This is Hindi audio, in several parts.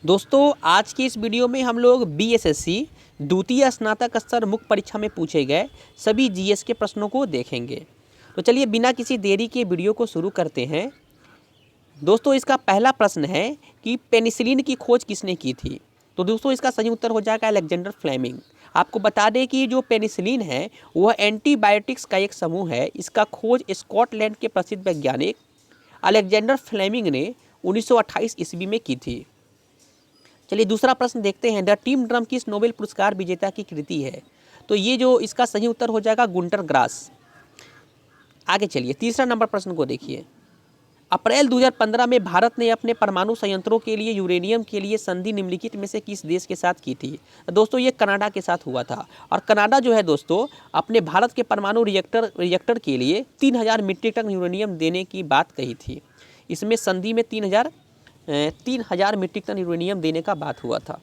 दोस्तों आज की इस वीडियो में हम लोग बीएसएससी द्वितीय स्नातक स्तर मुख्य परीक्षा में पूछे गए सभी जीएस के प्रश्नों को देखेंगे। तो चलिए बिना किसी देरी के वीडियो को शुरू करते हैं। दोस्तों इसका पहला प्रश्न है कि पेनिसिलिन की खोज किसने की थी। तो दोस्तों इसका सही उत्तर हो जाएगा अलेक्जेंडर फ्लेमिंग। आपको बता दें कि जो पेनिसिलिन है वह एंटीबायोटिक्स का एक समूह है। इसका खोज स्कॉटलैंड के प्रसिद्ध वैज्ञानिक अलेक्जेंडर फ्लेमिंग ने 1928 ईस्वी में की थी। चलिए दूसरा प्रश्न देखते हैं। द टीम ड्रम किस नोबेल पुरस्कार विजेता की कृति है। तो ये जो इसका सही उत्तर हो जाएगा गुंटर ग्रास। आगे चलिए तीसरा नंबर प्रश्न को देखिए। अप्रैल 2015 में भारत ने अपने परमाणु संयंत्रों के लिए यूरेनियम के लिए संधि निम्नलिखित में से किस देश के साथ की थी। दोस्तों ये कनाडा के साथ हुआ था। और कनाडा जो है दोस्तों अपने भारत के परमाणु रिएक्टर के लिए 3000 मीट्रिक टन यूरेनियम देने की बात कही थी। इसमें संधि में 3000 मीट्रिक टन यूरेनियम देने का बात हुआ था।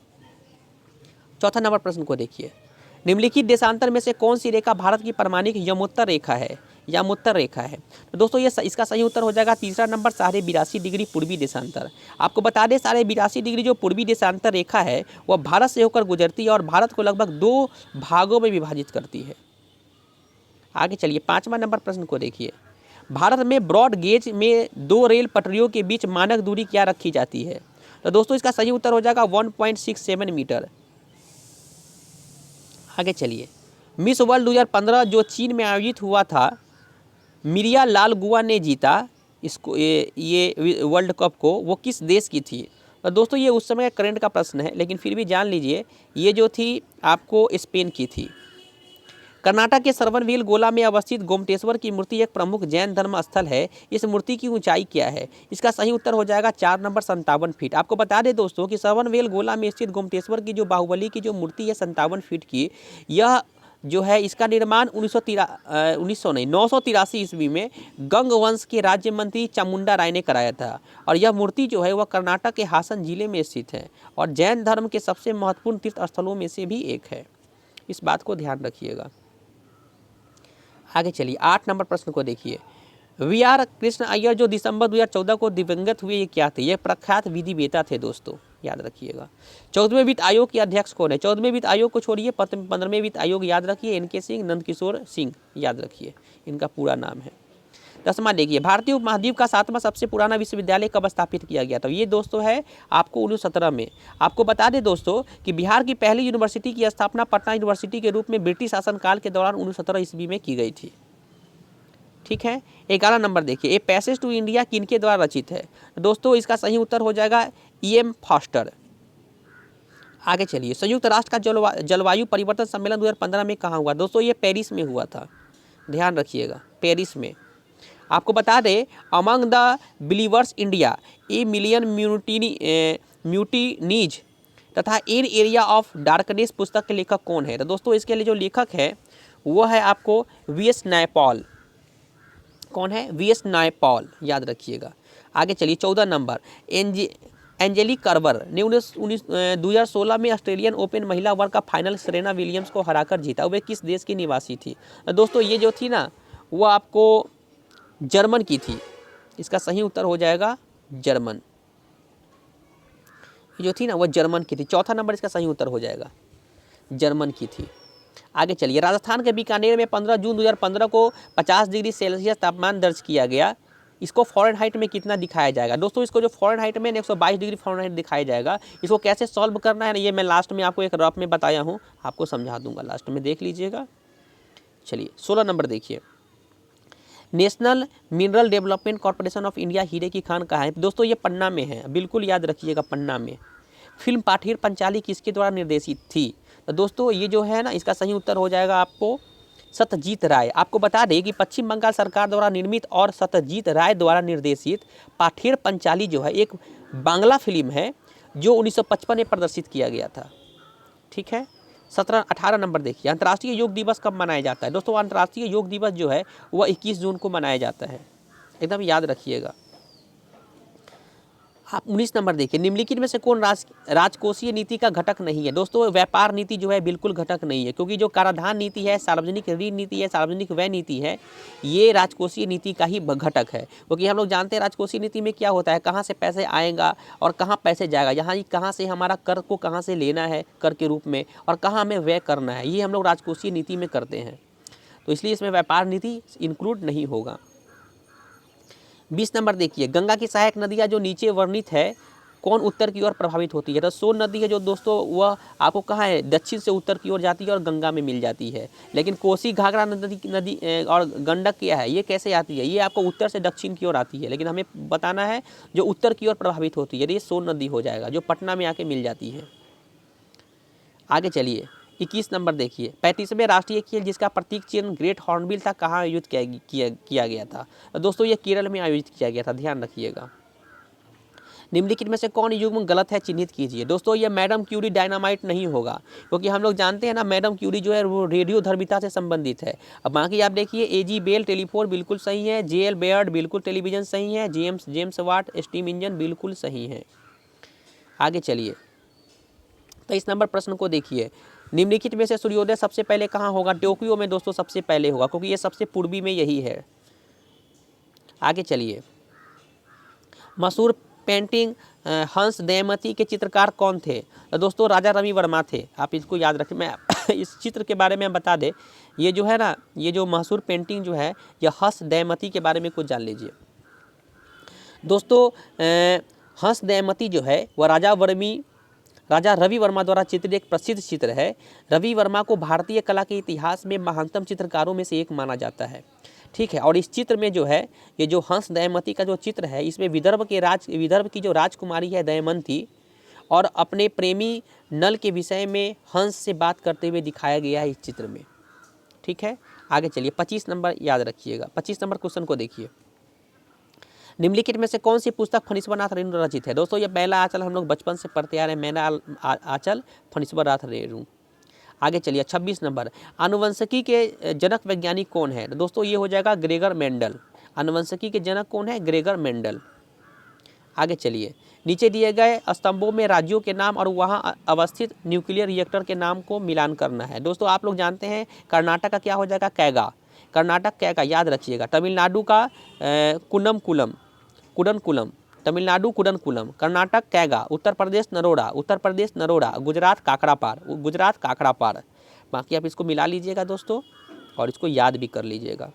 चौथा नंबर प्रश्न को देखिए। निम्नलिखित देशांतर में से कौन सी रेखा भारत की परमाणिक यमोत्तर रेखा है। यमोत्तर रेखा है। तो दोस्तों ये इसका सही उत्तर हो जाएगा तीसरा नंबर 82.5 डिग्री पूर्वी देशांतर। आपको बता दें 82.5 डिग्री जो पूर्वी देशांतर रेखा है वह भारत से होकर गुजरती है और भारत को लगभग 2 भागों में विभाजित करती है। आगे चलिए पांचवा नंबर प्रश्न को देखिए। भारत में ब्रॉड गेज में 2 रेल पटरियों के बीच मानक दूरी क्या रखी जाती है। तो दोस्तों इसका सही उत्तर हो जाएगा 1.67 मीटर। आगे चलिए मिस वर्ल्ड 2015 जो चीन में आयोजित हुआ था, मिरिया लालगुआ ने जीता इसको ये वर्ल्ड कप को, वो किस देश की थी। तो दोस्तों ये उस समय करंट का प्रश्न है लेकिन फिर भी जान लीजिए ये जो थी आपको स्पेन की थी। कर्नाटक के सरवनवेल गोला में अवस्थित गोमटेश्वर की मूर्ति एक प्रमुख जैन धर्म स्थल है। इस मूर्ति की ऊंचाई क्या है। इसका सही उत्तर हो जाएगा 4 नंबर 57 फीट। आपको बता दें दोस्तों कि सरवनवेल गोला में स्थित गोमटेश्वर की जो बाहुबली की जो मूर्ति है 57 फीट की, यह जो है इसका निर्माण 983 ईस्वी में गंग वंश के राज्य मंत्री चामुंडा राय ने कराया था। और यह मूर्ति जो है वह कर्नाटक के हासन जिले में स्थित है और जैन धर्म के सबसे महत्वपूर्ण तीर्थ स्थलों में से भी एक है। इस बात को ध्यान रखिएगा। आगे चलिए 8 नंबर प्रश्न को देखिए। वी.आर. कृष्ण अय्यर जो दिसंबर 2014 को दिवंगत हुए, ये क्या थे। ये प्रख्यात विधिवेता थे दोस्तों, याद रखिएगा। 14वें वित्त आयोग के अध्यक्ष कौन है। 14वें वित्त आयोग को छोड़िए, 15वें वित्त आयोग याद रखिए। एन.के. सिंह, नंदकिशोर सिंह, याद रखिए इनका पूरा नाम है। 10वां देखिए। भारतीय उपमहाद्वीप का 7वां सबसे पुराना विश्वविद्यालय कब स्थापित किया गया था। ये दोस्तों है आपको 1917 में। आपको बता दें दोस्तों कि बिहार की पहली यूनिवर्सिटी की स्थापना पटना यूनिवर्सिटी के रूप में ब्रिटिश शासनकाल के दौरान 1917 ईस्वी में की गई थी। ठीक है। 11 नंबर देखिए। ए पैसेज टू इंडिया किनके द्वारा रचित है। दोस्तों इसका सही उत्तर हो जाएगा E.M. फॉस्टर। आगे चलिए। संयुक्त राष्ट्र का जलवायु परिवर्तन सम्मेलन 2015 में कहाँ हुआ। दोस्तों ये पेरिस में हुआ था, ध्यान रखिएगा, पेरिस में। आपको बता दें among the believers India a million mutinies तथा एन एरिया ऑफ डार्कनेस पुस्तक के लेखक कौन है। तो दोस्तों इसके लिए जो लेखक है वो है आपको V.S. नायपॉल। कौन है। V.S. नायपॉल, याद रखिएगा। आगे चलिए 14 नंबर। एंजेलिक कर्बर ने 2016 में ऑस्ट्रेलियन ओपन महिला वर्ग का फाइनल सेरेना विलियम्स को हराकर जीता। वे किस देश की निवासी थी। दोस्तों ये जो थी ना वो आपको जर्मन की थी। इसका सही उत्तर हो जाएगा जर्मन। जो थी ना वो जर्मन की थी। चौथा नंबर इसका सही उत्तर हो जाएगा, जर्मन की थी। आगे चलिए। राजस्थान के बीकानेर में 15 जून 2015 को 50 डिग्री सेल्सियस तापमान दर्ज किया गया। इसको फ़ारेनहाइट में कितना दिखाया जाएगा। दोस्तों इसको जो फ़ारेनहाइट में 122 डिग्री फ़ारेनहाइट दिखाया जाएगा। इसको कैसे सॉल्व करना है ये मैं लास्ट में आपको एक रफ में बताया हूँ, आपको समझा दूंगा, लास्ट में देख लीजिएगा। चलिए 16 नंबर देखिए। National mineral development corporation of India हीरे की खान कहाँ है। दोस्तों ये पन्ना में है, बिल्कुल याद रखिएगा, पन्ना में। फिल्म पाठीर पंचाली किसके द्वारा निर्देशित थी। तो दोस्तों ये जो है ना इसका सही उत्तर हो जाएगा आपको सत्यजीत राय। आपको बता दें कि पश्चिम बंगाल सरकार द्वारा निर्मित और सत्यजीत राय द्वारा निर्देशित पाठीर पंचाली जो है एक बांग्ला फिल्म है जो 1955 में प्रदर्शित किया गया था। ठीक है। 18 नंबर देखिए। अंतर्राष्ट्रीय योग दिवस कब मनाया जाता है। दोस्तों अंतर्राष्ट्रीय योग दिवस जो है वह 21 जून को मनाया जाता है, एकदम याद रखिएगा। आप 19 नंबर देखिए, निम्नलिखित में से कौन राजकोषीय नीति का घटक नहीं है। दोस्तों व्यापार नीति जो है बिल्कुल घटक नहीं है, क्योंकि जो कराधान नीति है, सार्वजनिक ऋण नीति है, सार्वजनिक व्यय नीति है, ये राजकोषीय नीति का ही घटक है। क्योंकि हम लोग जानते हैं राजकोषीय नीति में क्या होता है, कहाँ से पैसे आएगा और कहाँ पैसे जाएगा, यहाँ कहाँ से हमारा कर को कहाँ से लेना है कर के रूप में, और कहाँ हमें व्यय करना है, ये हम लोग राजकोषीय नीति में करते हैं। तो इसलिए इसमें व्यापार नीति इंक्लूड नहीं होगा। 20 नंबर देखिए, गंगा की सहायक नदियाँ जो नीचे वर्णित है, कौन उत्तर की ओर प्रभावित होती है। तो सोन नदी है जो दोस्तों, वह आपको कहाँ है, दक्षिण से उत्तर की ओर जाती है और गंगा में मिल जाती है। लेकिन कोसी घाघरा नदी और गंडक क्या है, ये कैसे आती है, ये आपको उत्तर से दक्षिण की ओर आती है, लेकिन हमें बताना है जो उत्तर की ओर प्रभावित होती है, ये सोन नदी हो जाएगा, जो पटना में आके मिल जाती है। आगे चलिए, 21 नंबर देखिए, 35वें राष्ट्रीय खेल जिसका प्रतीक चिन्ह ग्रेट हॉर्नबिल था, कहाँ आयोजित किया गया था। दोस्तों ये केरल में आयोजित किया गया था, ध्यान रखिएगा। निम्नलिखित में से कौन युग्म गलत है, चिन्हित कीजिए। दोस्तों ये मैडम क्यूरी डायनामाइट नहीं होगा, क्योंकि हम लोग जानते हैं ना मैडम क्यूरी जो है वो रेडियोधर्मिता से संबंधित है। अब बाकी आप देखिए, एजी बेल टेलीफोन बिल्कुल सही है, जेएल बेयर्ड बिल्कुल टेलीविजन सही है, जेम्स वाट स्टीम इंजन बिल्कुल सही है। आगे चलिए, 23 नंबर प्रश्न को देखिए, निम्नलिखित में से सूर्योदय सबसे पहले कहाँ होगा। टोक्यो में दोस्तों सबसे पहले होगा, क्योंकि ये सबसे पूर्वी में यही है। आगे चलिए, मशहूर पेंटिंग हंस दमयंती के चित्रकार कौन थे। तो दोस्तों राजा रवि वर्मा थे, आप इसको याद रखें। मैं इस चित्र के बारे में बता दें, ये जो है ना, ये जो मशहूर पेंटिंग जो है, ये हंस दमयंती के बारे में कुछ जान लीजिए। दोस्तों हंस दमयंती जो है वह राजा रवि वर्मा द्वारा चित्रित एक प्रसिद्ध चित्र है। रवि वर्मा को भारतीय कला के इतिहास में महानतम चित्रकारों में से एक माना जाता है, ठीक है। और इस चित्र में जो है, ये जो हंस दमयंती का जो चित्र है, इसमें विदर्भ की जो राजकुमारी है दमयंती, और अपने प्रेमी नल के विषय में हंस से बात करते हुए दिखाया गया है इस चित्र में, ठीक है। आगे चलिए, 25 नंबर याद रखिएगा। 25 नंबर क्वेश्चन को देखिए, निम्नलिखित में से कौन सी पुस्तक फणीश्वरनाथ रेणु रचित है। दोस्तों ये पहला आंचल हम लोग बचपन से पढ़ते आ रहे हैं, मेरा आंचल फणीश्वरनाथ रेणु। आगे चलिए, 26 नंबर, आनुवंशिकी के जनक वैज्ञानिक कौन है। दोस्तों ये हो जाएगा ग्रेगर मेंडल। आनुवंशिकी के जनक कौन है, ग्रेगर मेंडल। आगे चलिए, नीचे दिए गए स्तंभों में राज्यों के नाम और वहां अवस्थित न्यूक्लियर रिएक्टर के नाम को मिलान करना है। दोस्तों आप लोग जानते हैं कर्नाटक का क्या हो जाएगा, कैगा। कर्नाटक कैगा याद रखिएगा। तमिलनाडु का कुडनकुलम, तमिलनाडु कुडनकुलम। कर्नाटक कैगा। उत्तर प्रदेश नरोड़ा। गुजरात काकड़ापार। बाकी आप इसको मिला लीजिएगा दोस्तों, और इसको याद भी कर लीजिएगा।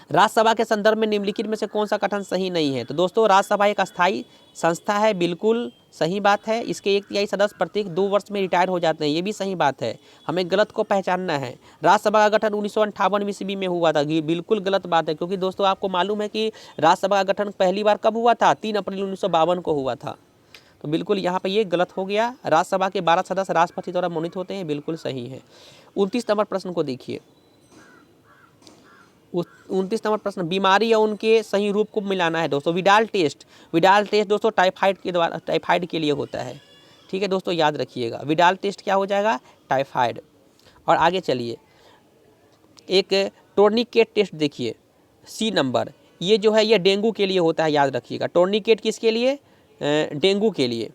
राज्यसभा के संदर्भ में निम्नलिखित में से कौन सा कथन सही नहीं है। तो दोस्तों राज्यसभा एक अस्थायी संस्था है, बिल्कुल सही बात है। इसके 1/3 सदस्य प्रत्येक 2 वर्ष में रिटायर हो जाते हैं, ये भी सही बात है। हमें गलत को पहचानना है। राज्यसभा का गठन 1958 ईस्वी में हुआ था, ये बिल्कुल गलत बात है, क्योंकि दोस्तों आपको मालूम है कि राज्यसभा का गठन पहली बार कब हुआ था, 3 अप्रैल 1952 को हुआ था। तो बिल्कुल यहाँ पर ये गलत हो गया। राज्यसभा के 12 सदस्य राष्ट्रपति द्वारा मनोनीत होते हैं, बिल्कुल सही है। 29 नंबर प्रश्न को देखिए, 29 नंबर प्रश्न, बीमारी या उनके सही रूप को मिलाना है। दोस्तों विडाल टेस्ट दोस्तों टाइफाइड के लिए होता है, ठीक है दोस्तों, याद रखिएगा। विडाल टेस्ट क्या हो जाएगा, टाइफाइड। और आगे चलिए, एक टोर्निकेट टेस्ट देखिए, सी नंबर, ये जो है ये डेंगू के लिए होता है, याद रखिएगा। टोर्निकेट किसके लिए, डेंगू के लिए।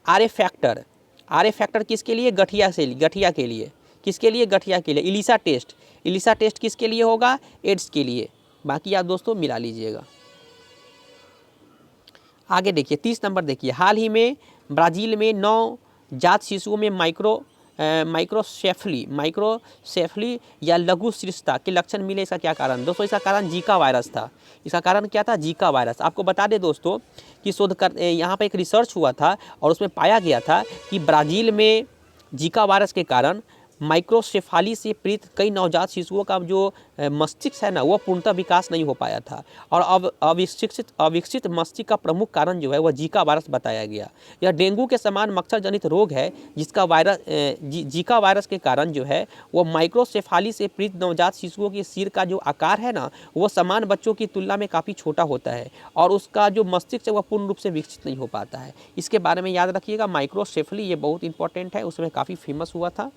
आर ए फैक्टर किसके लिए, गठिया के लिए। किसके लिए, गठिया के लिए। इलिसा टेस्ट किसके लिए होगा, एड्स के लिए। बाकी आप दोस्तों मिला लीजिएगा। आगे देखिए, 30 नंबर देखिए, हाल ही में ब्राज़ील में 9 जात शिशुओं में माइक्रोसेफली या लघु शिथिलता के लक्षण मिले। इसका क्या कारण। दोस्तों इसका कारण जीका वायरस था। इसका कारण क्या था, जीका वायरस। आपको बता दें दोस्तों कि यहाँ पर एक रिसर्च हुआ था और उसमें पाया गया था कि ब्राज़ील में जीका वायरस के कारण माइक्रोसेफाली से पीड़ित कई नवजात शिशुओं का जो मस्तिष्क है ना, वो पूर्णतः विकास नहीं हो पाया था। और अब अविकसित मस्तिष्क का प्रमुख कारण जो है वह जीका वायरस बताया गया। यह डेंगू के समान मच्छर जनित रोग है, जिसका जीका वायरस के कारण जो है वह माइक्रोसेफाली से पीड़ित नवजात शिशुओं के सिर का जो आकार है ना, वो समान बच्चों की तुलना में काफ़ी छोटा होता है, और उसका जो मस्तिष्क है वह पूर्ण रूप से विकसित नहीं हो पाता है। इसके बारे में याद रखिएगा, माइक्रोसेफली ये बहुत इंपॉर्टेंट है, उसमें काफ़ी फेमस हुआ था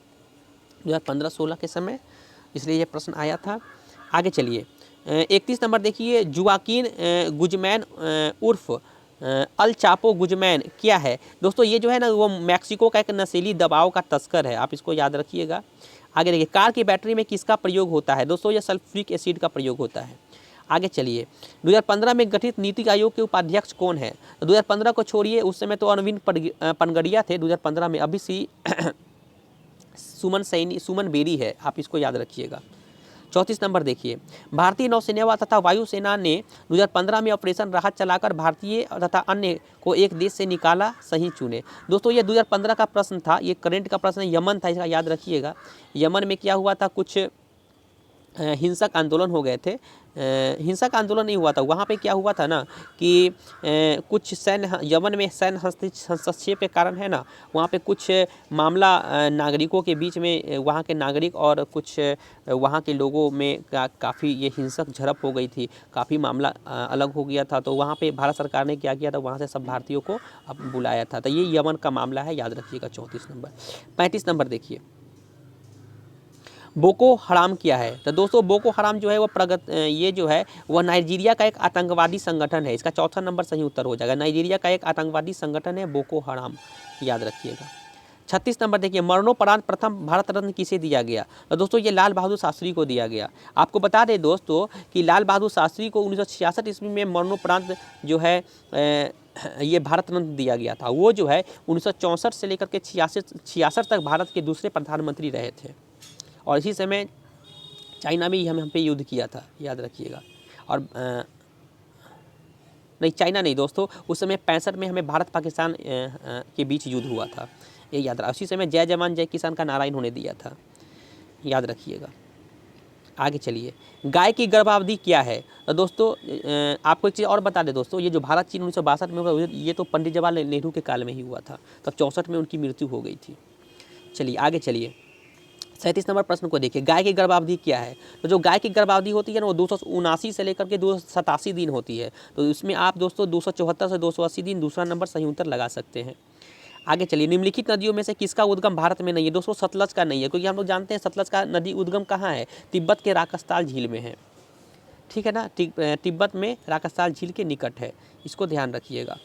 2015-16 के समय, इसलिए ये प्रश्न आया था। आगे चलिए, 31 नंबर देखिए, जुआकिन गुजमैन उर्फ अल चापो गुजमैन क्या है? दोस्तों ये जो है ना वो मैक्सिको का एक नशीली दवाओं का तस्कर है, आप इसको याद रखिएगा। आगे देखिए, कार की बैटरी में किसका प्रयोग होता है? दोस्तों ये सल्फ्यूरिक एसिड का प्रयोग होता है। आगे चलिए, 2015 में गठित नीति आयोग के उपाध्यक्ष कौन है? 2015 को छोड़िए, उस समय तो अरविंद पनगड़िया थे। 2015 में अभी सुमन बेरी है, आप इसको याद रखिएगा। 34 नंबर देखिए, भारतीय नौसेना तथा वायुसेना ने 2015 में ऑपरेशन राहत चलाकर भारतीय तथा अन्य को एक देश से निकाला, सही चुने। दोस्तों ये 2015 का प्रश्न था, ये करंट का प्रश्न यमन था, इसका याद रखिएगा। यमन में क्या हुआ था, कुछ हिंसक आंदोलन हो गए थे। हिंसक आंदोलन नहीं हुआ था, वहाँ पे क्या हुआ था ना कि कुछ सैन्य यमन में सैन्य हस्तक्षेप के कारण है ना, वहाँ पे कुछ मामला नागरिकों के बीच में, वहाँ के नागरिक और कुछ वहाँ के लोगों में काफ़ी ये हिंसक झड़प हो गई थी, काफ़ी मामला अलग हो गया था। तो वहाँ पे भारत सरकार ने क्या किया था, वहाँ से सब भारतीयों को अब बुलाया था। तो ये यमन का मामला है, याद रखिएगा। 34 नंबर। 35 नंबर देखिए, बोको हराम क्या है? तो दोस्तों बोको हराम जो है वो ये जो है वह नाइजीरिया का एक आतंकवादी संगठन है। इसका चौथा नंबर सही उत्तर हो जाएगा। नाइजीरिया का एक आतंकवादी संगठन है बोको हराम, याद रखिएगा। 36 नंबर देखिए, मरणोपरांत प्रथम भारत रत्न किसे दिया गया? तो दोस्तों ये लाल बहादुर शास्त्री को दिया गया। आपको बता दें दोस्तों कि लाल बहादुर शास्त्री को 1966 ईस्वी में मरणोपरांत जो है ये भारत रत्न दिया गया था। वो जो है 1964 से लेकर के 66 तक भारत के दूसरे प्रधानमंत्री रहे थे, और इसी समय चाइना में ही हम पे युद्ध किया था, याद रखिएगा। और नहीं, चाइना नहीं दोस्तों, उस समय 65 में हमें भारत पाकिस्तान के बीच युद्ध हुआ था, ये याद रहा। उसी समय जय जवान जय किसान का नारा इन्होंने दिया था, याद रखिएगा। आगे चलिए, गाय की गर्भावधि क्या है? तो दोस्तों आपको एक चीज़ और बता दें दोस्तों, ये जो भारत चीन 1962 में हुआ, ये तो पंडित जवाहरलाल नेहरू के काल में ही हुआ था, तब 64 में उनकी मृत्यु हो गई थी। चलिए आगे चलिए, 37 नंबर प्रश्न को देखिए, गाय की गर्भावधि क्या है? तो जो गाय की गर्भावधि होती है ना वो 279 से लेकर के 287 दिन होती है। तो इसमें आप दोस्तों 274 से 280 दिन दूसरा नंबर सही उत्तर लगा सकते हैं। आगे चलिए, निम्नलिखित नदियों में से किसका उद्गम भारत में नहीं है? दोस्तों सतलज का नहीं है, क्योंकि हम लोग जानते हैं सतलज का नदी उद्गम कहाँ है, तिब्बत के राकस्ताल झील में है, ठीक है ना। तिब्बत में राकस्ताल झील के निकट है, इसको ध्यान रखिएगा।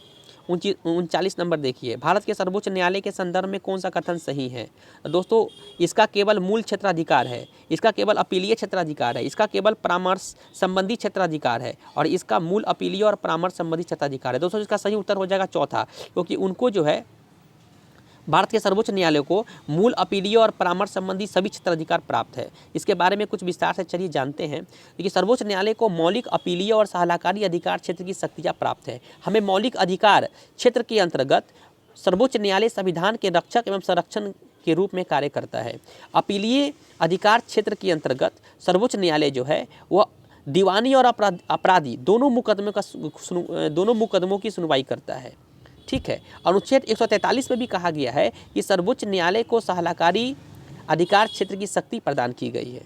39 नंबर देखिए, भारत के सर्वोच्च न्यायालय के संदर्भ में कौन सा कथन सही है? दोस्तों इसका केवल मूल क्षेत्राधिकार है, इसका केवल अपीलीय क्षेत्राधिकार है, इसका केवल परामर्श संबंधी क्षेत्राधिकार है, और इसका मूल अपीलीय और परामर्श संबंधी क्षेत्राधिकार है। दोस्तों इसका सही उत्तर हो जाएगा चौथा, क्योंकि उनको जो है भारत के सर्वोच्च न्यायालय को मूल अपीलीय और परामर्श संबंधी सभी क्षेत्राधिकार प्राप्त है। इसके बारे में कुछ विस्तार से चलिए जानते हैं। देखिए, सर्वोच्च न्यायालय को मौलिक अपीलीय और सलाहकारी अधिकार क्षेत्र की शक्तियाँ प्राप्त है। हमें मौलिक अधिकार क्षेत्र के अंतर्गत सर्वोच्च न्यायालय संविधान के रक्षक एवं संरक्षण के रूप में कार्य करता है। अपीलीय अधिकार क्षेत्र के अंतर्गत सर्वोच्च न्यायालय जो है वह दीवानी और अपराधी दोनों मुकदमों की सुनवाई करता है, ठीक है। अनुच्छेद 143 में भी कहा गया है कि सर्वोच्च न्यायालय को सलाहकारी अधिकार क्षेत्र की शक्ति प्रदान की गई है।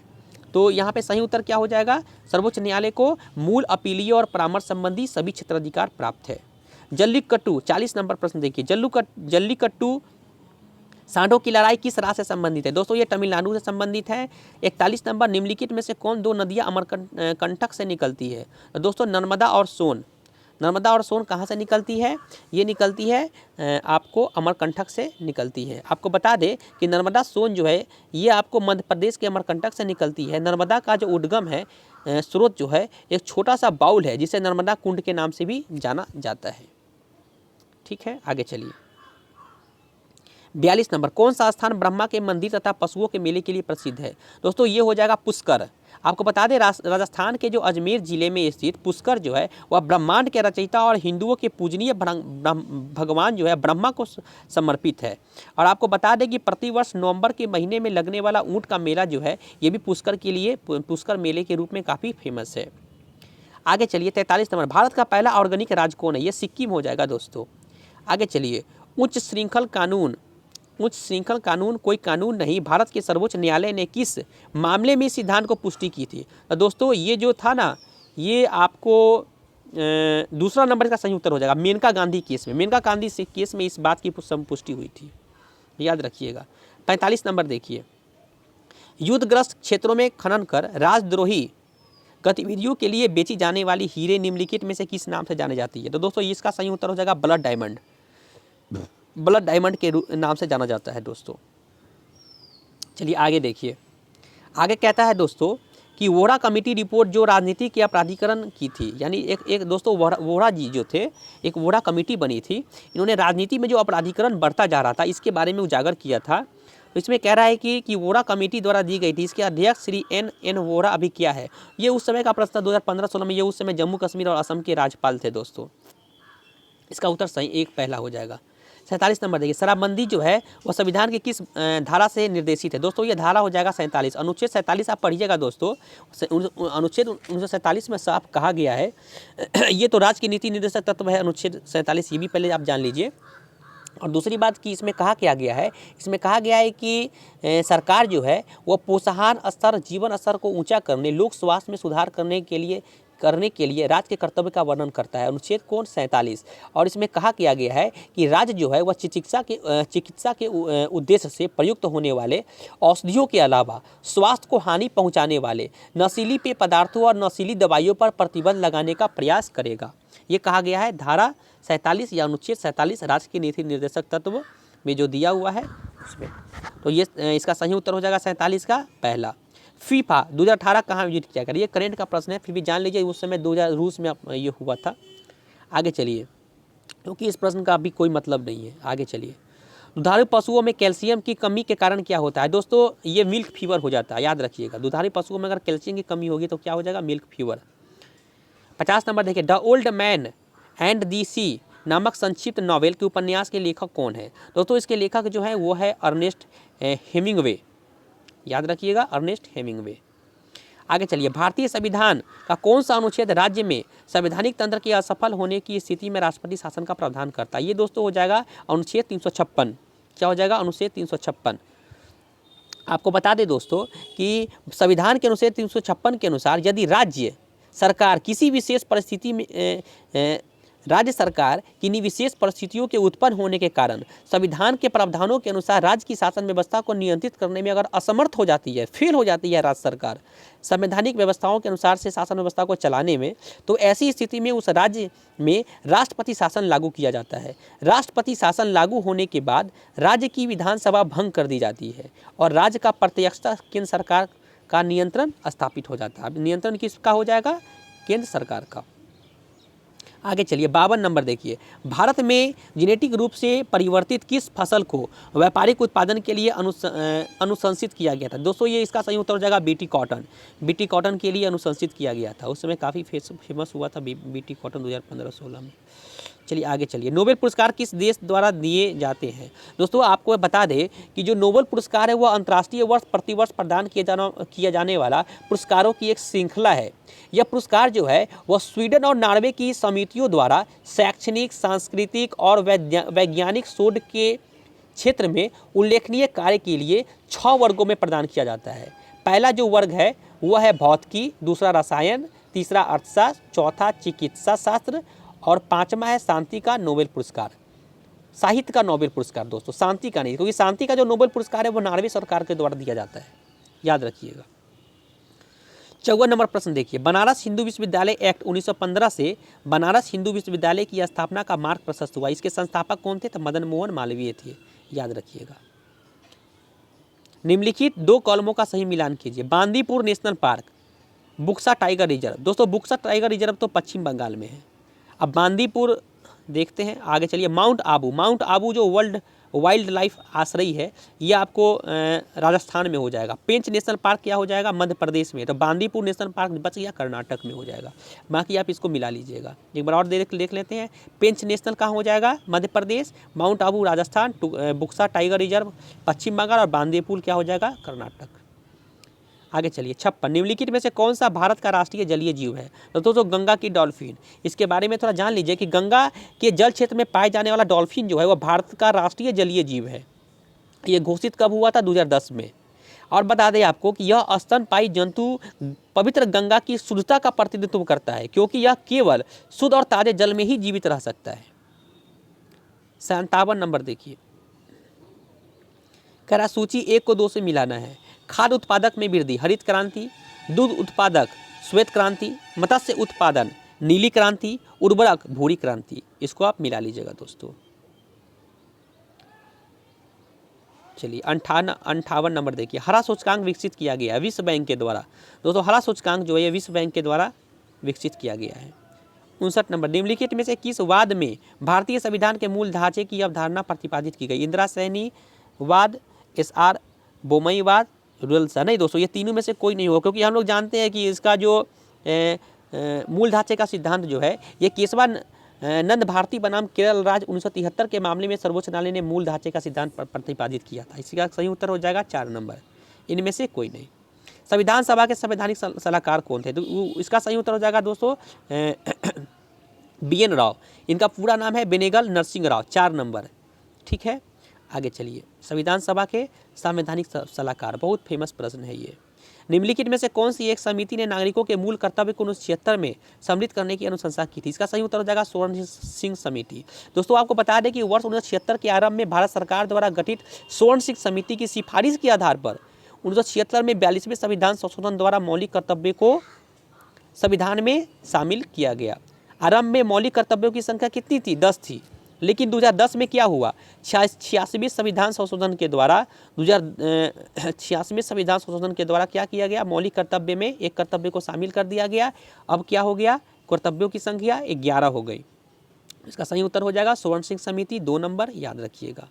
तो यहाँ पे सही उत्तर क्या हो जाएगा? सर्वोच्च न्यायालय को मूल अपीलीय और परामर्श संबंधी सभी क्षेत्राधिकार प्राप्त है। जल्लीकट्टू 40 नंबर प्रश्न देखिए, जल्लीकट्टू सांडों की लड़ाई किस राज्य से संबंधित है? दोस्तों ये तमिलनाडु से संबंधित है। 41 नंबर, निम्नलिखित में से कौन दो नदियाँ अमरकंटक से निकलती है? दोस्तों नर्मदा और सोन। नर्मदा और सोन कहाँ से निकलती है? ये निकलती है आपको अमरकंटक से निकलती है। आपको बता दें कि नर्मदा सोन जो है ये आपको मध्य प्रदेश के अमरकंटक से निकलती है। नर्मदा का जो उद्गम है स्रोत जो है एक छोटा सा बाउल है जिसे नर्मदा कुंड के नाम से भी जाना जाता है, ठीक है। आगे चलिए, 42 नंबर, कौन सा स्थान ब्रह्मा के मंदिर तथा पशुओं के मेले के लिए प्रसिद्ध है? दोस्तों ये हो जाएगा पुष्कर। आपको बता दें राजस्थान के जो अजमेर जिले में स्थित पुष्कर जो है वह ब्रह्मांड के रचयिता और हिंदुओं के पूजनीय भगवान जो है ब्रह्मा को समर्पित है। और आपको बता दें कि प्रतिवर्ष नवंबर के महीने में लगने वाला ऊँट का मेला जो है ये भी पुष्कर के लिए पुष्कर मेले के रूप में काफ़ी फेमस है। आगे चलिए, 43 नंबर, भारत का पहला ऑर्गेनिक राज्य कौन है? ये सिक्किम हो जाएगा दोस्तों। आगे चलिए, उच्च श्रृंखल कानून कोई कानून नहीं, भारत के सर्वोच्च न्यायालय ने किस मामले में सिद्धांत को पुष्टि की थी? तो दोस्तों ये जो था ना ये आपको दूसरा नंबर का सही उत्तर हो जाएगा, मेनका गांधी केस में। मेनका गांधी केस में इस बात की पुष्टि हुई थी, याद रखिएगा। 45 नंबर देखिए, युद्धग्रस्त क्षेत्रों में खनन कर राजद्रोही गतिविधियों के लिए बेची जाने वाली हीरे निम्नलिखित में से किस नाम से जाने जाती है? तो दोस्तों इसका सही उत्तर हो जाएगा ब्लड डायमंड। ब्लड डायमंड के नाम से जाना जाता है दोस्तों। चलिए आगे देखिए, आगे कहता है दोस्तों कि वोहरा कमेटी रिपोर्ट जो राजनीति के अपराधीकरण की थी, यानी एक दोस्तों वोहरा जी जो थे, एक वोहरा कमेटी बनी थी, इन्होंने राजनीति में जो अपराधीकरण बढ़ता जा रहा था इसके बारे में उजागर किया था। तो इसमें कह रहा है कि वोहरा कमेटी द्वारा दी गई थी, इसके अध्यक्ष श्री एन वोहरा अभी क्या है? ये उस समय का प्रश्न 2015-16 में, ये उस समय जम्मू कश्मीर और असम के राज्यपाल थे दोस्तों। इसका उत्तर सही एक पहला हो जाएगा। 47 नंबर देखिए, शराबबंदी जो है वह संविधान के किस धारा से निर्देशित है? दोस्तों ये धारा हो जाएगा 47, अनुच्छेद 47 आप पढ़िएगा दोस्तों। अनुच्छेद 1947 में साफ कहा गया है ये तो राज्य की नीति निर्देशक तत्व है अनुच्छेद 47, ये भी पहले आप जान लीजिए। और दूसरी बात कि इसमें कहा क्या गया है, इसमें कहा गया है कि सरकार जो है वह प्रोत्साहन स्तर, जीवन स्तर को ऊंचा करने, लोक स्वास्थ्य में सुधार करने के लिए राज्य के कर्तव्य का वर्णन करता है, अनुच्छेद कौन 47। और इसमें कहा किया गया है कि राज्य जो है वह चिकित्सा के उद्देश्य से प्रयुक्त होने वाले औषधियों के अलावा स्वास्थ्य को हानि पहुंचाने वाले नशीली पेय पदार्थों और नशीली दवाइयों पर प्रतिबंध लगाने का प्रयास करेगा। ये कहा गया है धारा 47 या अनुच्छेद 47 राज्य की नीति निर्देशक तत्व में जो दिया हुआ है उसमें। तो ये इसका सही उत्तर हो जाएगा 47 का पहला। फीफा 2018 कहाँ विजिट किया कर, ये करेंट का प्रश्न है, फिर भी जान लीजिए उस समय 2000 रूस में ये हुआ था। आगे चलिए, क्योंकि इस प्रश्न का अभी कोई मतलब नहीं है। आगे चलिए, दुधारू पशुओं में कैल्शियम की कमी के कारण क्या होता है? दोस्तों ये मिल्क फीवर हो जाता है, याद रखिएगा। दुधारू पशुओं में अगर कैल्शियम की कमी होगी तो क्या हो जाएगा? Milk fever. 50 नंबर देखिए, the old man and the sea नामक संक्षिप्त नॉवेल के उपन्यास के लेखक कौन है? दोस्तों इसके लेखक जो है वो है अर्नेस्ट हेमिंग्वे, याद रखिएगा अर्नेस्ट हेमिंग्वे। आगे चलिए, भारतीय संविधान का कौन सा अनुच्छेद राज्य में संवैधानिक तंत्र के असफल होने की स्थिति में राष्ट्रपति शासन का प्रावधान करता है? ये दोस्तों हो जाएगा अनुच्छेद 356। क्या हो जाएगा? अनुच्छेद 356। आपको बता दें दोस्तों कि संविधान के अनुच्छेद 356 के अनुसार यदि राज्य सरकार किसी विशेष परिस्थिति में राज्य सरकार किन्हीं विशेष परिस्थितियों के उत्पन्न होने के कारण संविधान के प्रावधानों के अनुसार राज्य की शासन व्यवस्था को नियंत्रित करने में अगर असमर्थ हो जाती है, फेल हो जाती है राज्य सरकार संवैधानिक व्यवस्थाओं के अनुसार से शासन व्यवस्था को चलाने में, तो ऐसी स्थिति में उस राज्य में राष्ट्रपति शासन लागू किया जाता है। राष्ट्रपति शासन लागू होने के बाद राज्य की विधानसभा भंग कर दी जाती है और राज्य का प्रत्यक्षता केंद्र सरकार का नियंत्रण स्थापित हो जाता है। नियंत्रण किसका हो जाएगा? केंद्र सरकार का। आगे चलिए, 52 नंबर देखिए, भारत में जेनेटिक रूप से परिवर्तित किस फसल को व्यापारिक उत्पादन के लिए अनुशंसित किया गया था? दोस्तों ये इसका सही उत्तर हो जाएगा बीटी कॉटन। बीटी कॉटन के लिए अनुशंसित किया गया था, उस समय काफ़ी फेमस हुआ था बीटी कॉटन 2015-16 में। चलिए आगे चलिए, नोबेल पुरस्कार किस देश द्वारा दिए जाते हैं? दोस्तों आपको बता दें कि जो नोबेल पुरस्कार है वह अंतर्राष्ट्रीय प्रतिवर्ष प्रदान किया जाने वाला पुरस्कारों की एक श्रृंखला है। यह पुरस्कार जो है वह स्वीडन और नॉर्वे की समितियों द्वारा शैक्षणिक, सांस्कृतिक और वैज्ञानिक शोध के क्षेत्र में उल्लेखनीय कार्य के लिए 6 वर्गों में प्रदान किया जाता है। पहला जो वर्ग है वह है भौतिकी, दूसरा रसायन, तीसरा अर्थशास्त्र, चौथा चिकित्सा शास्त्र और 5वां है शांति का नोबेल पुरस्कार। साहित्य का नोबेल पुरस्कार दोस्तों, शांति का नहीं, क्योंकि शांति का जो नोबेल पुरस्कार है वो नॉर्वे सरकार के द्वारा दिया जाता है, याद रखिएगा। 54 नंबर प्रश्न देखिए, बनारस हिंदू विश्वविद्यालय एक्ट 1915 से बनारस हिंदू विश्वविद्यालय की स्थापना का मार्ग प्रशस्त हुआ। इसके संस्थापक कौन थे? तो मदन मोहन मालवीय थे, याद रखिएगा। निम्नलिखित 2 कॉलमों का सही मिलान कीजिए। Bandipur national park, Buxa tiger reserve. दोस्तों बुक्सा टाइगर रिजर्व तो पश्चिम बंगाल में है। अब बांदीपुर देखते हैं। आगे चलिए, माउंट आबू जो वर्ल्ड वाइल्ड लाइफ आश्रय है ये आपको राजस्थान में हो जाएगा। पेंच नेशनल पार्क क्या हो जाएगा? मध्य प्रदेश में। तो बांदीपुर नेशनल पार्क बच गया, कर्नाटक में हो जाएगा। बाकी आप इसको मिला लीजिएगा। एक बार और देख लेते हैं। पेंच नेशनल कहाँ हो जाएगा? Madhya Pradesh. Mount Abu Rajasthan, Buxa tiger reserve Paschim Bengal और बांदीपुर क्या हो जाएगा? कर्नाटक। आगे चलिए, 56 निम्नलिखित में से कौन सा भारत का राष्ट्रीय जलीय जीव है? तो दोस्तों गंगा की डॉल्फिन। इसके बारे में थोड़ा जान लीजिए कि गंगा के जल क्षेत्र में पाए जाने वाला डॉल्फिन जो है वह भारत का राष्ट्रीय जलीय जीव है। ये घोषित कब हुआ था? 2010 में। और बता दें आपको कि यह स्तनपायी जंतु पवित्र गंगा की शुद्धता का प्रतिनिधित्व करता है, क्योंकि यह केवल शुद्ध और ताजे जल में ही जीवित रह सकता है। 57 नंबर देखिए, कह रहा सूची 1 को 2 से मिलाना है। खाद्य उत्पादक में वृद्धि, हरित क्रांति, दूध उत्पादक श्वेत क्रांति, मत्स्य उत्पादन, नीली क्रांति, उर्वरक, भूरी क्रांति। इसको आप मिला लीजिएगा दोस्तों। चलिए 58 नंबर देखिए, हरा सूचकांक विकसित किया गया है विश्व बैंक के द्वारा। दोस्तों हरा सूचकांक जो है ये विश्व बैंक के द्वारा विकसित किया गया है। 59 नंबर, निम्नलिखित में से किस वाद में भारतीय संविधान के मूल ढांचे की अवधारणा प्रतिपादित की गई? इंदिरा सैनी वाद, SR बोमईवाद, रुल्सा। नहीं दोस्तों, ये तीनों में से कोई नहीं होगा, क्योंकि हम लोग जानते हैं कि इसका जो मूल ढांचे का सिद्धांत जो है ये केशवानंद भारती बनाम केरल राज्य 1973 के मामले में सर्वोच्च न्यायालय ने मूल ढांचे का सिद्धांत प्रतिपादित किया था। इसका सही उत्तर हो जाएगा 4 नंबर, इनमें से कोई नहीं। संविधान सभा के संवैधानिक सलाहकार कौन थे? तो इसका सही उत्तर हो जाएगा दोस्तों BN राव। इनका पूरा नाम है बेनेगल नरसिंह राव, 4 नंबर। ठीक है, आगे चलिए। संविधान सभा के संवैधानिक सलाहकार, बहुत फेमस प्रश्न है ये। निम्नलिखित में से कौन सी एक समिति ने नागरिकों के मूल कर्तव्य को 1976 में सम्मिलित करने की अनुशंसा की थी? इसका सही उत्तर हो जाएगा स्वर्ण सिंह समिति। दोस्तों आपको बता दें कि वर्ष 1976 के आरंभ में भारत सरकार द्वारा गठित स्वर्ण सिंह समिति की सिफारिश के आधार पर 1976 में 42वें संविधान संशोधन द्वारा मौलिक कर्तव्य को संविधान में शामिल किया गया। आरंभ में मौलिक कर्तव्यों की संख्या कितनी थी? 10 थी, लेकिन 2010 में क्या हुआ? 86वें संविधान संशोधन के द्वारा 86वें संविधान संशोधन के द्वारा क्या किया गया? मौलिक कर्तव्य में एक कर्तव्य को शामिल कर दिया गया। अब क्या हो गया? कर्तव्यों की संख्या 11 हो गई। इसका सही उत्तर हो जाएगा स्वर्ण सिंह समिति, 2 नंबर, याद रखिएगा।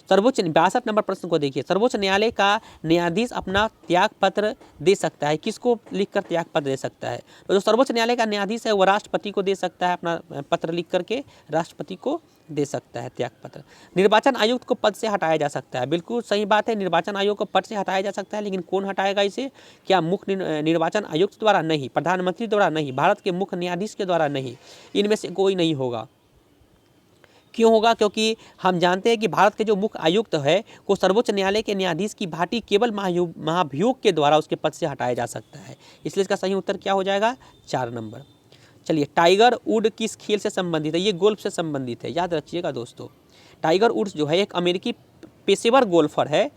सर्वोच्च 62 नंबर प्रश्न को देखिए, सर्वोच्च न्यायालय का न्यायाधीश अपना त्याग पत्र दे सकता है? किसको लिखकर त्याग पत्र दे सकता है? तो जो सर्वोच्च न्यायालय का न्यायाधीश है वो राष्ट्रपति को दे सकता है, अपना पत्र लिख करके राष्ट्रपति को दे सकता है त्याग पत्र। निर्वाचन आयुक्त को पद से हटाया जा सकता है? बिल्कुल सही बात है, निर्वाचन आयोग को पद से हटाया जा सकता है, लेकिन कौन हटाएगा इसे? क्या मुख्य निर्वाचन आयुक्त द्वारा? नहीं। प्रधानमंत्री द्वारा? नहीं। भारत के मुख्य न्यायाधीश के द्वारा? नहीं। इनमें से कोई नहीं होगा। क्यों होगा? क्योंकि हम जानते हैं कि भारत के जो मुख्य आयुक्त है को सर्वोच्च न्यायालय के न्यायाधीश की भांति केवल महाभियोग के द्वारा उसके पद से हटाया जा सकता है। इसलिए इसका सही उत्तर क्या हो जाएगा? 4 नंबर। चलिए, टाइगर वुड किस खेल से संबंधित है? ये गोल्फ से संबंधित है, याद रखिएगा दोस्तों। टाइगर वुड्स जो है एक अमेरिकी पेशेवर गोल्फर है।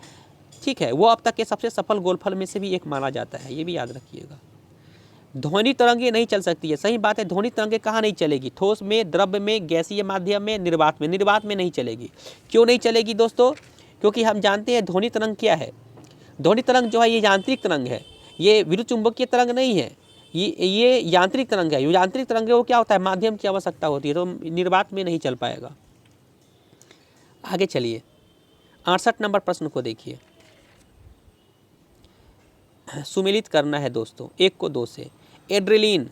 ठीक है, वो अब तक के सबसे सफल गोल्फर में से भी एक माना जाता है, ये भी याद रखिएगा। ध्वनि तरंगे नहीं चल सकती है, सही बात है। ध्वनि तरंगे कहाँ नहीं चलेगी? ठोस में, द्रव्य में, गैसीय माध्यम में, निर्वात में। निर्वात में नहीं चलेगी। क्यों नहीं चलेगी दोस्तों? क्योंकि हम जानते हैं ध्वनि तरंग क्या है। ध्वनि तरंग जो है ये यांत्रिक तरंग है, ये विद्युत चुंबकीय तरंग नहीं है, ये यांत्रिक तरंग है। यांत्रिक तरंग वो क्या होता है? माध्यम की आवश्यकता होती है, तो निर्वात में नहीं चल पाएगा। आगे चलिए, 68 नंबर प्रश्न को देखिए, सुमेलित करना है दोस्तों 1 को 2 से। Adrenaline,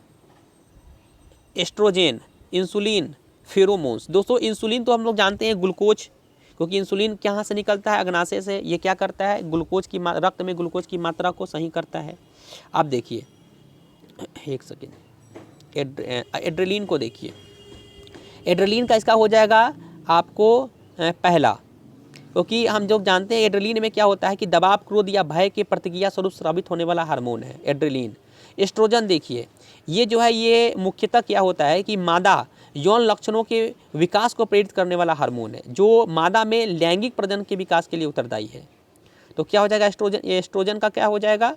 estrogen, insulin, pheromones. दोस्तों इंसुलिन तो हम लोग जानते हैं ग्लूकोज, क्योंकि इंसुलिन कहाँ से निकलता है? अग्नाशय से। ये क्या करता है? ग्लूकोज की रक्त में ग्लूकोज की मात्रा को सही करता है। आप देखिए, एक सेकेंड, एड्रेलिन को देखिए। एड्रेलिन का इसका हो जाएगा आपको पहला, क्योंकि हम जो जानते हैं एड्रेलिन में क्या होता है कि दबाव, क्रोध या भय के प्रतिक्रिया स्वरूप स्रावित होने वाला हार्मोन है एड्रेलिन। एस्ट्रोजन देखिए, ये जो है ये मुख्यतः क्या होता है कि मादा यौन लक्षणों के विकास को प्रेरित करने वाला हार्मोन है, जो मादा में लैंगिक प्रजनन के विकास के लिए उत्तरदायी है। तो क्या हो जाएगा? एस्ट्रोजन। एस्ट्रोजन का क्या हो जाएगा?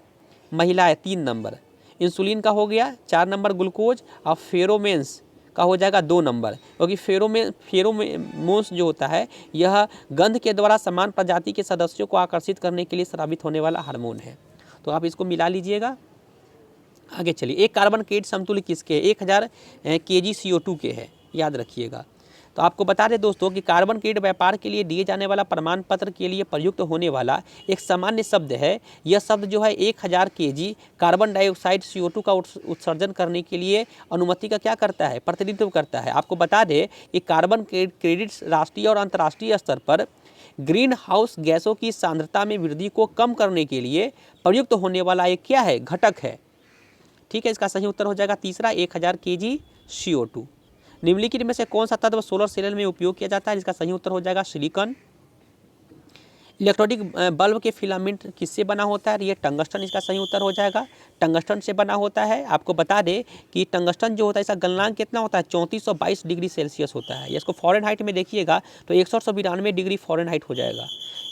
महिला है, 3 नंबर। इंसुलिन का हो गया 4 नंबर ग्लूकोज, और फेरोमेन्स का हो जाएगा 2 नंबर, क्योंकि फेरोमोन्स जो होता है यह गंध के द्वारा समान प्रजाति के सदस्यों को आकर्षित करने के लिए स्रावित होने वाला हार्मोन है। तो आप इसको मिला लीजिएगा। आगे चलिए, एक कार्बन क्रेडिट समतुल्य किसके? 1000 kg CO2 के है, याद रखिएगा। तो आपको बता दें दोस्तों कि कार्बन क्रेडिट व्यापार के लिए दिए जाने वाला प्रमाण पत्र के लिए प्रयुक्त होने वाला एक सामान्य शब्द है। यह शब्द जो है 1000 kg कार्बन डाइऑक्साइड CO2 का उत्सर्जन करने के लिए अनुमति का क्या करता है? प्रतिनिधित्व करता है। आपको बता दें कि कार्बन क्रेडिट्स राष्ट्रीय और अंतर्राष्ट्रीय स्तर पर ग्रीन हाउस गैसों की सांद्रता में वृद्धि को कम करने के लिए प्रयुक्त होने वाला एक क्या है? घटक है। ठीक है, इसका सही उत्तर हो जाएगा तीसरा, 1000 kg CO2। निम्नलिखित में से कौन सा तत्व सोलर सेल में उपयोग किया जाता है? इसका सही उत्तर हो जाएगा सिलिकॉन। इलेक्ट्रॉनिक बल्ब के फिलामेंट किससे बना होता है? ये टंगस्टन, इसका सही उत्तर हो जाएगा, टंगस्टन से बना होता है। आपको बता दें कि टंगस्टन जो होता है इसका गलनांक कितना होता है? 3422 डिग्री सेल्सियस होता है। इसको फ़ारेनहाइट में देखिएगा तो 192 डिग्री फ़ारेनहाइट हो जाएगा।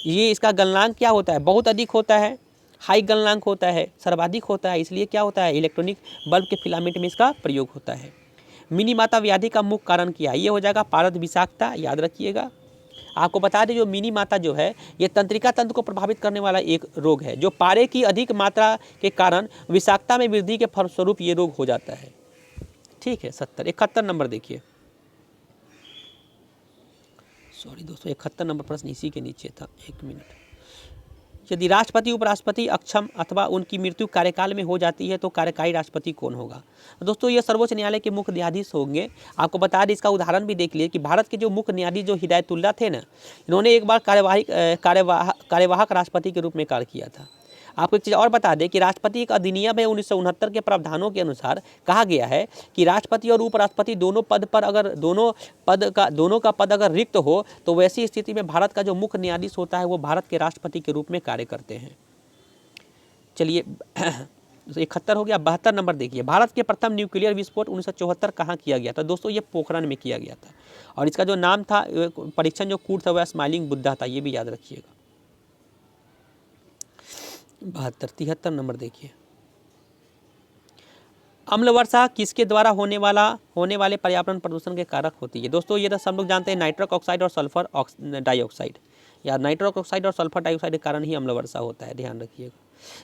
ये इसका गलनांक क्या होता है? बहुत अधिक होता है, हाई गलनांक होता है, सर्वाधिक होता है, इसलिए क्या होता है इलेक्ट्रॉनिक बल्ब के फिलामेंट में इसका प्रयोग होता है। मिनी माता व्याधि का मुख्य कारण क्या है, ये हो जाएगा पारद विषाक्तता, याद रखिएगा। आपको बता दें जो मिनी माता जो है ये तंत्रिका तंत्र को प्रभावित करने वाला एक रोग है, जो पारे की अधिक मात्रा के कारण विषाक्तता में वृद्धि के फलस्वरूप ये रोग हो जाता है। ठीक है, 71 नंबर देखिए, सॉरी दोस्तों 71 नंबर प्रश्न इसी के नीचे था, एक मिनट। यदि राष्ट्रपति उपराष्ट्रपति अक्षम अथवा उनकी मृत्यु कार्यकाल में हो जाती है तो कार्यकारी राष्ट्रपति कौन होगा। दोस्तों ये सर्वोच्च न्यायालय के मुख्य न्यायाधीश होंगे। आपको बता दें, इसका उदाहरण भी देख लिए कि भारत के जो मुख्य न्यायाधीश जो हिदायतुल्ला थे ना, इन्होंने एक बार कार्यवाहक राष्ट्रपति के रूप में कार्य किया था। आपको एक चीज़ और बता दें कि राष्ट्रपति एक अधिनियम है 1969 के प्रावधानों के अनुसार कहा गया है कि राष्ट्रपति और उपराष्ट्रपति दोनों पद पर अगर दोनों का पद अगर रिक्त हो तो वैसी स्थिति में भारत का जो मुख्य न्यायाधीश होता है वो भारत के राष्ट्रपति के रूप में कार्य करते हैं। चलिए 71 हो गया। 72 नंबर देखिए, भारत के प्रथम न्यूक्लियर विस्फोट 1974 कहाँ किया गया था। दोस्तों ये पोखरण में किया गया था और इसका जो नाम था परीक्षण जो कूट था वह स्माइलिंग बुद्धा था, ये भी याद रखिएगा। 73 नंबर देखिए, अम्ल वर्षा किसके द्वारा होने वाले पर्यावरण प्रदूषण के कारक होती है। दोस्तों ये तो सब लोग जानते हैं, नाइट्रस ऑक्साइड और सल्फर डाइऑक्साइड, या नाइट्रस ऑक्साइड और सल्फर डाइऑक्साइड के कारण ही अम्ल वर्षा होता है, ध्यान रखिएगा।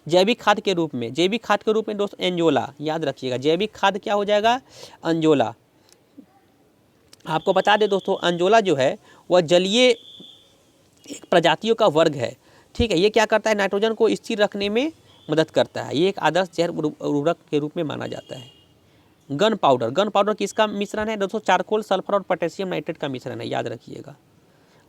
जैविक खाद के रूप में दोस्तों एंजोला, याद रखिएगा। जैविक खाद क्या हो जाएगा, अंजोला। आपको बता दें दोस्तों, अंजोला जो है वह जलीय एक प्रजातियों का वर्ग है। ठीक है, ये क्या करता है, नाइट्रोजन को स्थिर रखने में मदद करता है। ये एक आदर्श जैव उर्वरक के रूप में माना जाता है। गन पाउडर किसका मिश्रण है दोस्तों, चारकोल, सल्फर और पोटेशियम नाइट्रेट का मिश्रण है, याद रखिएगा।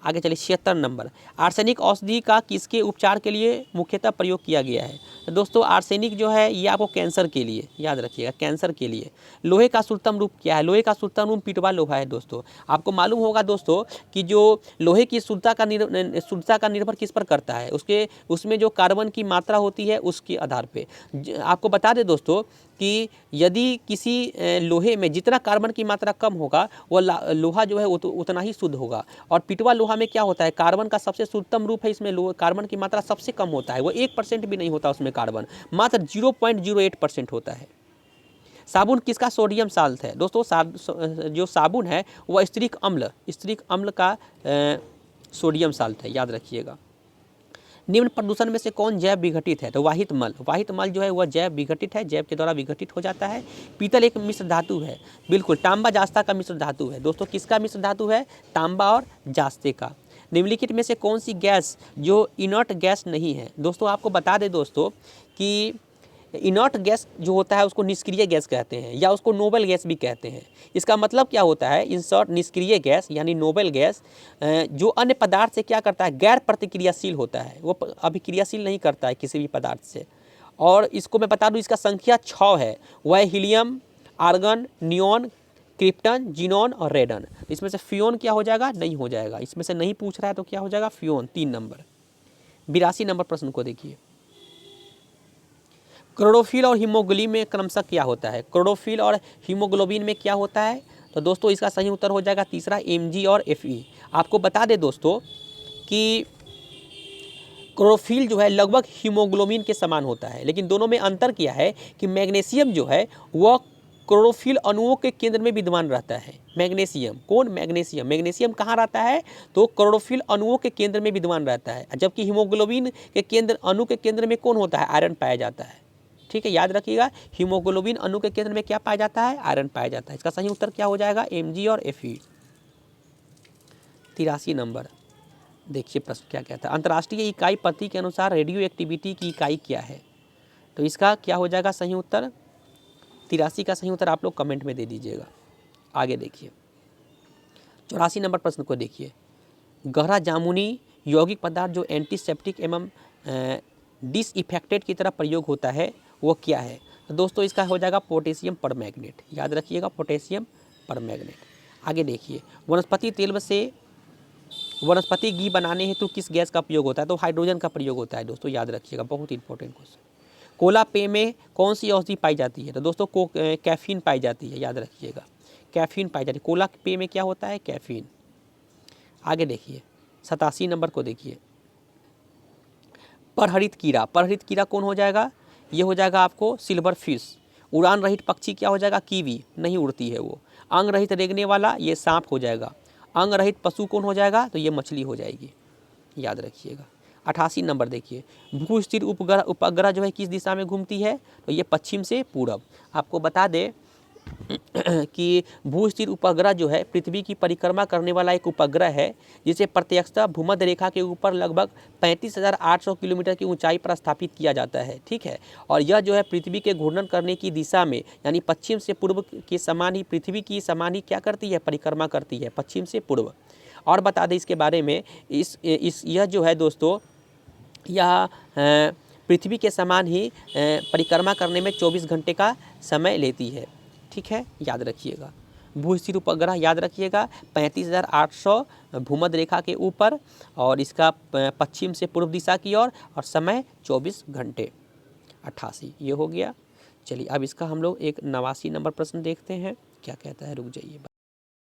आगे चलिए 76 नंबर, आर्सेनिक औषधि का किसके उपचार के लिए मुख्यतः प्रयोग किया गया है। तो दोस्तों आर्सेनिक जो है ये आपको कैंसर के लिए, याद रखिएगा, कैंसर के लिए। लोहे का शुद्धतम रूप क्या है, लोहे का शुद्धतम रूप पिटवा लोहा है। दोस्तों आपको मालूम होगा दोस्तों कि जो लोहे की शुद्धता का निर्भर किस पर करता है, उसमें जो कार्बन की मात्रा होती है उसके आधार पर। आपको बता दें दोस्तों कि यदि किसी लोहे में जितना कार्बन की मात्रा कम होगा वो लोहा जो है उतना ही शुद्ध होगा। और पिटवा लोहा में क्या होता है, कार्बन का सबसे शुद्धतम रूप है, इसमें कार्बन की मात्रा सबसे कम होता है, वो 1% भी नहीं होता उसमें कार्बन, मात्र 0.08% होता है। साबुन किसका सोडियम साल्ट है। दोस्तों जो साबुन है वह स्त्रीक अम्ल का सोडियम साल्ट है, याद रखिएगा। निम्न प्रदूषण में से कौन जैव विघटित है, तो वाहित मल जो है वह जैव विघटित है, जैव के द्वारा विघटित हो जाता है। पीतल एक मिश्र धातु है, बिल्कुल, तांबा जास्ता का मिश्र धातु है। दोस्तों किसका मिश्र धातु है, तांबा और जास्ते का। निम्नलिखित में से कौन सी गैस जो इनर्ट गैस नहीं है। दोस्तों आपको बता दें दोस्तों कि इनर्ट गैस जो होता है उसको निष्क्रिय गैस कहते हैं, या उसको नोबल गैस भी कहते हैं। इसका मतलब क्या होता है, इन शॉर्ट निष्क्रिय गैस यानी नोबल गैस जो अन्य पदार्थ से क्या करता है, गैर प्रतिक्रियाशील होता है, वो अभिक्रियाशील नहीं करता है किसी भी पदार्थ से। और इसको मैं बता दूं, इसका संख्या 6 है, वह helium, argon, neon, krypton, xenon और रेडन। इसमें से फ्यून क्या हो जाएगा, नहीं हो जाएगा, इसमें से नहीं पूछ रहा है तो क्या हो जाएगा, फ्यून। 3 नंबर। 82 नंबर प्रश्न को देखिए, क्लोरोफिल और हीमोग्लोबिन में क्रमशः क्या होता है। क्लोरोफिल और हीमोग्लोबिन में क्या होता है, तो दोस्तों इसका सही उत्तर हो जाएगा तीसरा, Mg और Fe। आपको बता दें दोस्तों कि क्लोरोफिल जो है लगभग हीमोग्लोबिन के समान होता है, लेकिन दोनों में अंतर क्या है कि मैग्नीशियम जो है वह क्लोरोफिल अणुओं के केंद्र में विद्यमान रहता है। मैग्नीशियम कहाँ रहता है, तो क्लोरोफिल अणुओं के केंद्र में विद्यमान रहता है, जबकि हीमोग्लोबिन के केंद्र अणु के केंद्र में कौन होता है, आयरन पाया जाता है। ठीक है, याद रखिएगा, हीमोग्लोबिन अणु के केंद्र में क्या पाया जाता है, आयरन पाया जाता है। इसका सही उत्तर क्या हो जाएगा, Mg और Fe। 83 नंबर देखिए, प्रश्न क्या कहता है, अंतर्राष्ट्रीय इकाई पद्धति के अनुसार रेडियो एक्टिविटी की इकाई क्या है। तो इसका क्या हो जाएगा सही उत्तर, 83 का सही उत्तर आप लोग कमेंट में दे दीजिएगा। आगे देखिए 84 नंबर प्रश्न को देखिए, गहरा जामुनी यौगिक पदार्थ जो एंटीसेप्टिक एवं डिसइफेक्टेंट की तरह प्रयोग होता है वो क्या है। तो दोस्तों इसका हो जाएगा पोटेशियम परमैंगनेट, याद रखिएगा, पोटेशियम परमैंगनेट। आगे देखिए, वनस्पति तेल से वनस्पति घी बनाने हेतु किस गैस का प्रयोग होता है, तो हाइड्रोजन का प्रयोग होता है। दोस्तों याद रखिएगा, बहुत इंपॉर्टेंट क्वेश्चन। कोला पेय में कौन सी औषधि पाई जाती है, तो दोस्तों कैफीन पाई जाती है, याद रखिएगा, कैफीन पाई जाती है। कोला पेय में क्या होता है, कैफीन। आगे देखिए 87 नंबर को देखिए, परहरित कीड़ा, परहरित कीड़ा कौन हो जाएगा, ये हो जाएगा आपको सिल्वर फिश। उड़ान रहित पक्षी क्या हो जाएगा, कीवी, नहीं उड़ती है वो। अंग रहित रेंगने वाला ये सांप हो जाएगा। अंग रहित पशु कौन हो जाएगा, तो ये मछली हो जाएगी, याद रखिएगा। 88 नंबर देखिए, भू स्थिर उपग्रह जो है किस दिशा में घूमती है, तो ये पश्चिम से पूरब। आपको बता दें कि भू स्थिर उपग्रह जो है पृथ्वी की परिक्रमा करने वाला एक उपग्रह है, जिसे प्रत्यक्षतः भूमध्य रेखा के ऊपर लगभग 35,800 किलोमीटर की ऊंचाई पर स्थापित किया जाता है, ठीक है। और यह जो है पृथ्वी के घूर्णन करने की दिशा में, यानी पश्चिम से पूर्व के समान ही, पृथ्वी की समान ही क्या करती है, परिक्रमा करती है, पश्चिम से पूर्व। और बता दें इसके बारे में, यह जो है दोस्तों, यह पृथ्वी के समान ही परिक्रमा करने में 24 घंटे का समय लेती है, ठीक है, याद रखिएगा। भू स्थिर उपग्रह याद रखिएगा, 35,800 भूमध्य रेखा के ऊपर, और इसका पश्चिम से पूर्व दिशा की ओर, और समय 24 घंटे। 88 ये हो गया। चलिए अब इसका हम लोग एक 89 नंबर प्रश्न देखते हैं, क्या कहता है, रुक जाइए।